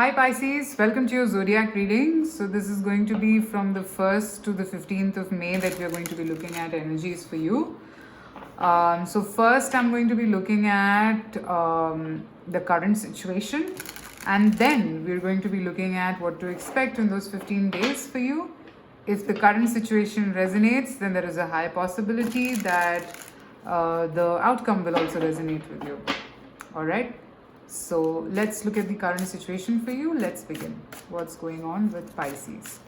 Hi Pisces, welcome to your zodiac reading. So this is going to be from the 1st to the 15th of May that we are going to be looking at energies for you. So first I'm going to be looking at the current situation, and then we're going to be looking at what to expect in those 15 days for you. If the current situation resonates, then there is a high possibility that the outcome will also resonate with you. All right. So let's look at the current situation for you. Let's begin. What's going on with Pisces?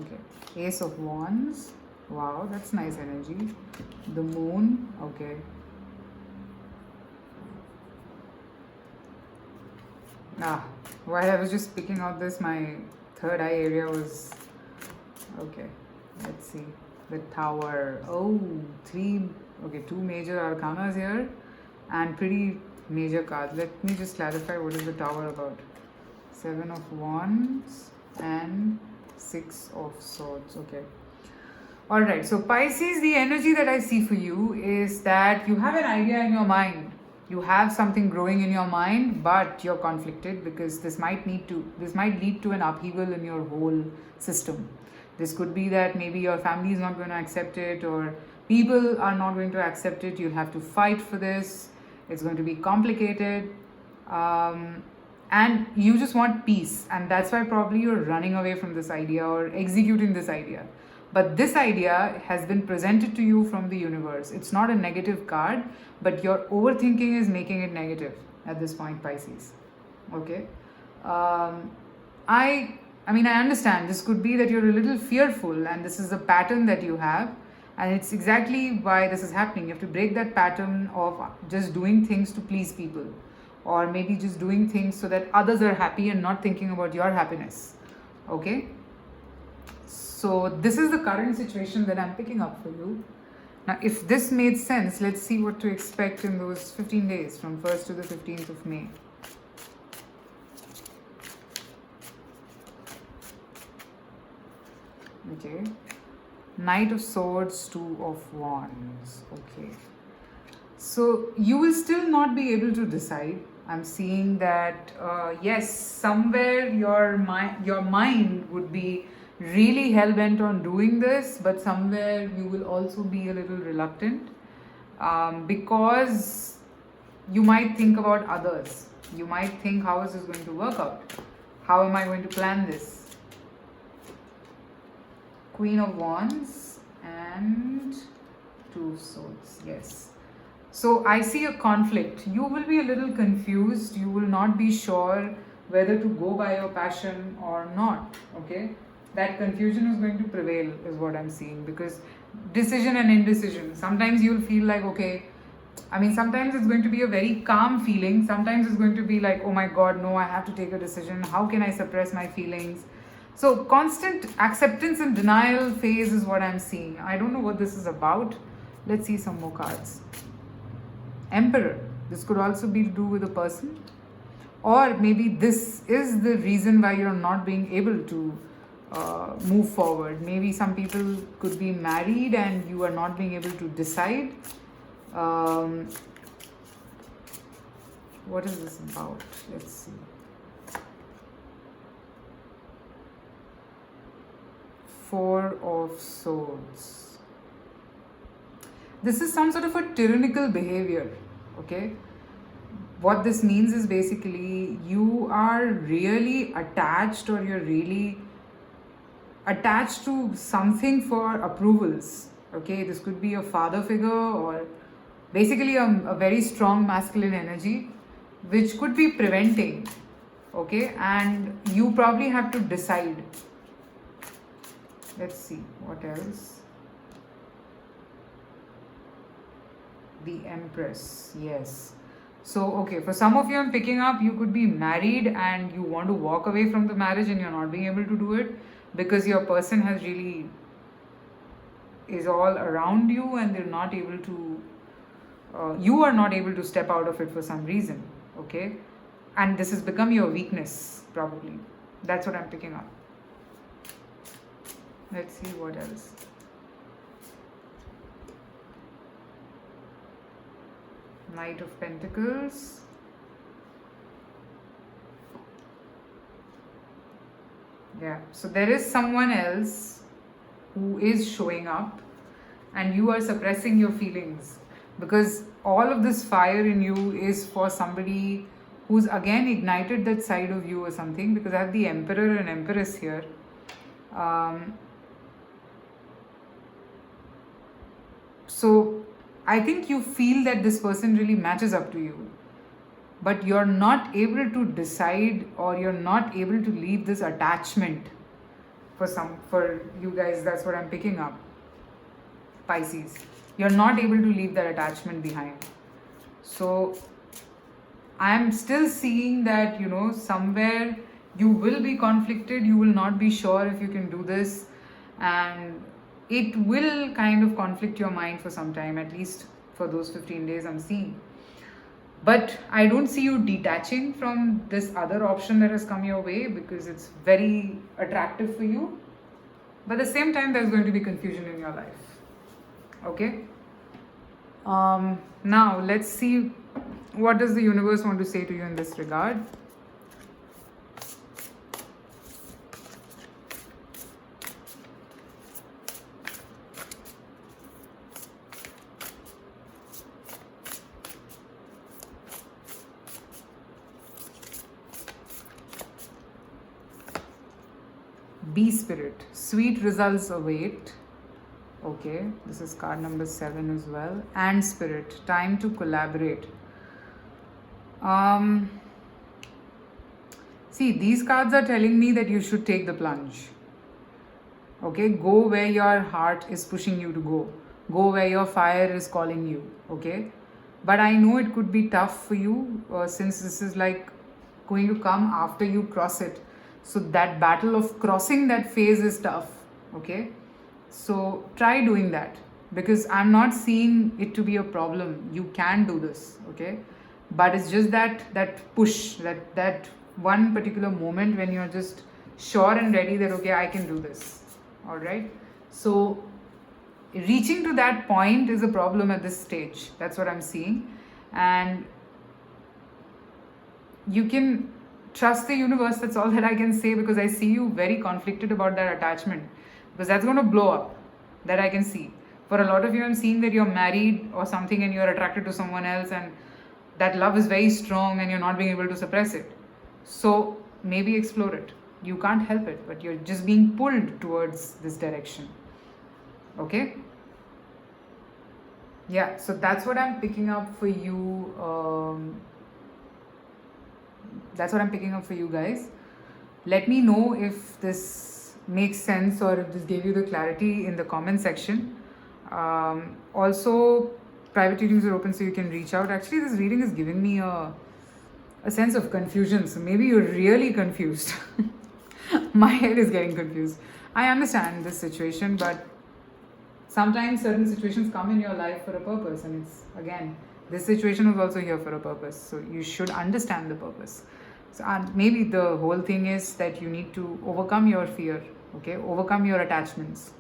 Okay. Ace of Wands. Wow, that's nice energy. The Moon. Okay. While I was just picking out this, my third eye area was... Okay. Let's see. The Tower. Oh, two major arcanas here and pretty major cards. Let me just clarify what is the Tower about. 7 of Wands and 6 of Swords. Okay. Alright, so Pisces, the energy that I see for you is that you have an idea in your mind. You have something growing in your mind, but you're conflicted because this might lead to an upheaval in your whole system. This could be that maybe your family is not going to accept it, or people are not going to accept it. You'll have to fight for this. It's going to be complicated. And you just want peace. And that's why probably you're running away from this idea or executing this idea. But this idea has been presented to you from the universe. It's not a negative card, but your overthinking is making it negative at this point, Pisces. Okay. I mean, I understand this could be that you're a little fearful and this is a pattern that you have, and it's exactly why this is happening. You have to break that pattern of just doing things to please people, or maybe just doing things so that others are happy and not thinking about your happiness. Okay? So this is the current situation that I'm picking up for you. Now, if this made sense, let's see what to expect in those 15 days from 1st to the 15th of May. Okay, Knight of Swords, 2 of Wands. Okay, so you will still not be able to decide. I'm seeing that yes, somewhere your mind would be really hell-bent on doing this, but somewhere you will also be a little reluctant because you might think about others. You might think, how is this going to work out? How am I going to plan this? Queen of Wands and 2 of Swords. Yes. So I see a conflict. You will be a little confused. You will not be sure whether to go by your passion or not. Okay. That confusion is going to prevail is what I'm seeing, because decision and indecision. Sometimes you'll feel like, okay, I mean, sometimes it's going to be a very calm feeling. Sometimes it's going to be like, oh my God, no, I have to take a decision. How can I suppress my feelings? So constant acceptance and denial phase is what I'm seeing. I don't know what this is about. Let's see some more cards. Emperor. This could also be to do with a person. Or maybe this is the reason why you're not being able to move forward. Maybe some people could be married and you are not being able to decide. What is this about? Let's see. Four of Swords. This is some sort of a tyrannical behavior. Okay. What this means is basically you are really attached, or you're really attached to something for approvals. Okay. This could be a father figure, or basically a very strong masculine energy, which could be preventing. Okay. And you probably have to decide. Let's see what else. The Empress. Yes. So, okay, for some of you I'm picking up, you could be married and you want to walk away from the marriage and you're not being able to do it because your person is all around you and they're not able to, you are not able to step out of it for some reason. Okay. And this has become your weakness, probably. That's what I'm picking up. Let's see what else. Knight of Pentacles. Yeah, so there is someone else who is showing up and you are suppressing your feelings, because all of this fire in you is for somebody who's again ignited that side of you or something, because I have the Emperor and Empress here. So I think you feel that this person really matches up to you, but you're not able to decide, or you're not able to leave this attachment. For you guys, that's what I'm picking up. Pisces, you're not able to leave that attachment behind. So I'm still seeing that, somewhere you will be conflicted, you will not be sure if you can do this, and it will kind of conflict your mind for some time, at least for those 15 days I'm seeing. But I don't see you detaching from this other option that has come your way, because it's very attractive for you. But at the same time, there's going to be confusion in your life. Okay? Now, let's see what does the universe want to say to you in this regard. Be spirit, sweet results await. Okay, this is card number 7 as well. And spirit, time to collaborate. See, these cards are telling me that you should take the plunge. Okay, go where your heart is pushing you to go. Go where your fire is calling you. Okay, but I know it could be tough for you, since this is like going to come after you cross it. So that battle of crossing that phase is tough. Okay, so try doing that, because I'm not seeing it to be a problem. You can do this. Okay, but it's just that push, that one particular moment when you're just sure and ready that okay, I can do this. All right, so reaching to that point is a problem at this stage. That's what I'm seeing. And you can trust the universe. That's all that I can say, because I see you very conflicted about that attachment, because that's going to blow up. That I can see. For a lot of you, I'm seeing that you're married or something and you're attracted to someone else, and that love is very strong and you're not being able to suppress it. So maybe explore it. You can't help it, but you're just being pulled towards this direction. Okay? Yeah, so that's what I'm picking up for you. That's what I'm picking up for you guys. Let me know if this makes sense or if this gave you the clarity in the comment section. Also, private readings are open, so you can reach out. Actually, this reading is giving me a sense of confusion. So maybe you're really confused. My head is getting confused. I understand this situation, but sometimes certain situations come in your life for a purpose, and it's, again, this situation was also here for a purpose, so you should understand the purpose. So maybe the whole thing is that you need to overcome your fear, okay, overcome your attachments.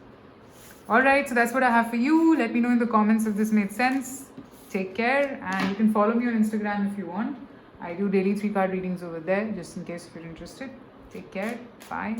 All right, so that's what I have for you. Let me know in the comments if this made sense. Take care, and you can follow me on Instagram if you want. I do daily 3-card readings over there, just in case if you're interested. Take care. Bye.